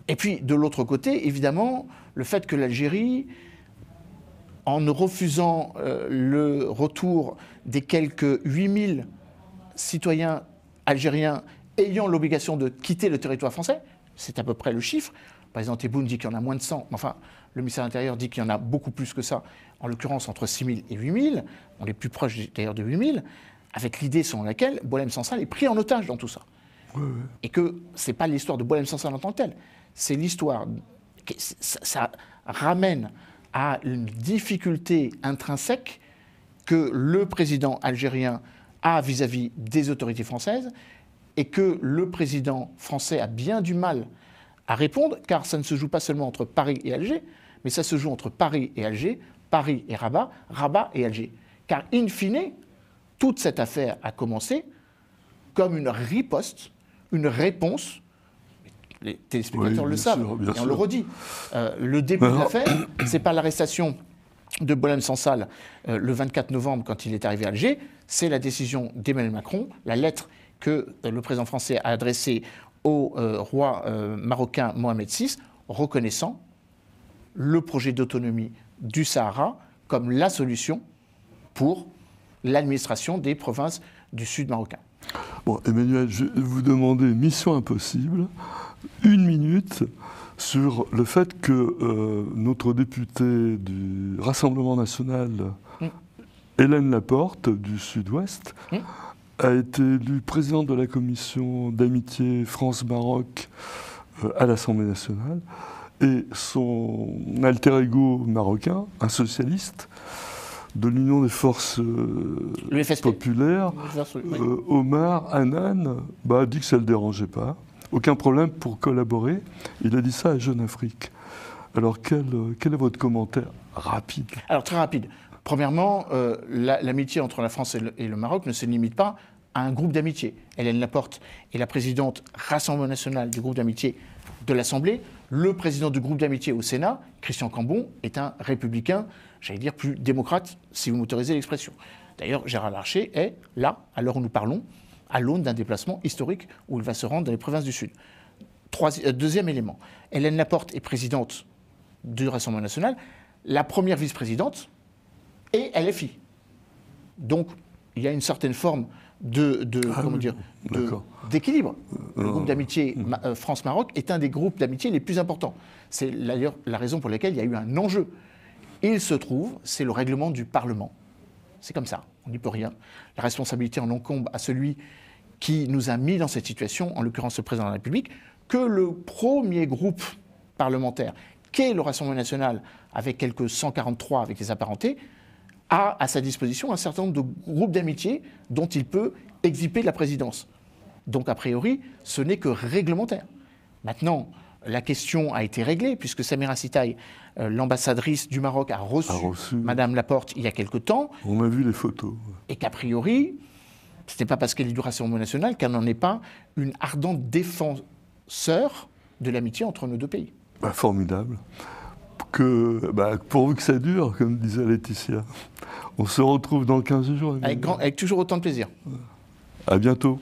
Et puis, de l'autre côté, évidemment, le fait que l'Algérie, en refusant le retour des quelques 8000 citoyens algériens ayant l'obligation de quitter le territoire français, c'est à peu près le chiffre. Le président Tebboune dit qu'il y en a moins de 100, enfin, le ministère de l'Intérieur dit qu'il y en a beaucoup plus que ça, en l'occurrence entre 6000 et 8000, on est plus proche d'ailleurs de 8000, avec l'idée selon laquelle Boualem-Sansal est pris en otage dans tout ça. Et que ce n'est pas l'histoire de Boualem-Sansal en tant que telle, c'est l'histoire, ça ramène à une difficulté intrinsèque que le président algérien a vis-à-vis des autorités françaises et que le président français a bien du mal à répondre, car ça ne se joue pas seulement entre Paris et Alger, mais ça se joue entre Paris et Alger, Paris et Rabat, Rabat et Alger. Car in fine, toute cette affaire a commencé comme une riposte, une réponse. Les téléspectateurs le savent, et on le redit. Le début de l'affaire, ce n'est pas l'arrestation de Boualem-Sansal le 24 novembre quand il est arrivé à Alger, c'est la décision d'Emmanuel Macron, la lettre que le président français a adressée au roi marocain Mohamed VI, reconnaissant le projet d'autonomie du Sahara comme la solution pour l'administration des provinces du sud marocain. Bon, Emmanuel, je vais vous demander mission impossible, 1 minute, sur le fait que notre députée du Rassemblement national, Hélène Laporte, du Sud-Ouest, a été élue présidente de la commission d'amitié France-Maroc à l'Assemblée nationale, et son alter ego marocain, un socialiste de l'Union des forces populaires, Omar Hanan, a dit que ça ne le dérangeait pas. Aucun problème pour collaborer. Il a dit ça à Jeune Afrique. Alors, quel est votre commentaire rapide? Alors, très rapide. Premièrement, l'amitié entre la France et le Maroc ne se limite pas à un groupe d'amitié. Hélène Laporte est la présidente Rassemblement national du groupe d'amitié de l'Assemblée. Le président du groupe d'amitié au Sénat, Christian Cambon, est un républicain, j'allais dire plus démocrate, si vous m'autorisez l'expression. D'ailleurs, Gérard Larcher est là, à l'heure où nous parlons, à l'aune d'un déplacement historique où il va se rendre dans les provinces du Sud. Deuxième élément, Hélène Laporte est présidente du Rassemblement national, la première vice-présidente est LFI. Donc, il y a une certaine forme d'équilibre. Le groupe d'amitié France-Maroc est un des groupes d'amitié les plus importants. C'est d'ailleurs la raison pour laquelle il y a eu un enjeu. Il se trouve, c'est le règlement du Parlement. C'est comme ça, on n'y peut rien. La responsabilité en incombe à celui qui nous a mis dans cette situation, en l'occurrence le président de la République, que le premier groupe parlementaire, qu'est le Rassemblement national, avec quelques 143 avec les apparentés, a à sa disposition un certain nombre de groupes d'amitié dont il peut exhiber la présidence. Donc, a priori, ce n'est que réglementaire. Maintenant, la question a été réglée, puisque Samira Sitaï, l'ambassadrice du Maroc, a reçu Madame Laporte il y a quelque temps. On a vu les photos. Et qu'a priori, ce n'est pas parce qu'elle est du Rassemblement national qu'elle n'en est pas une ardente défenseur de l'amitié entre nos deux pays. Formidable. Pourvu que ça dure, comme disait Laetitia. On se retrouve dans 15 jours. Avec toujours autant de plaisir. À bientôt.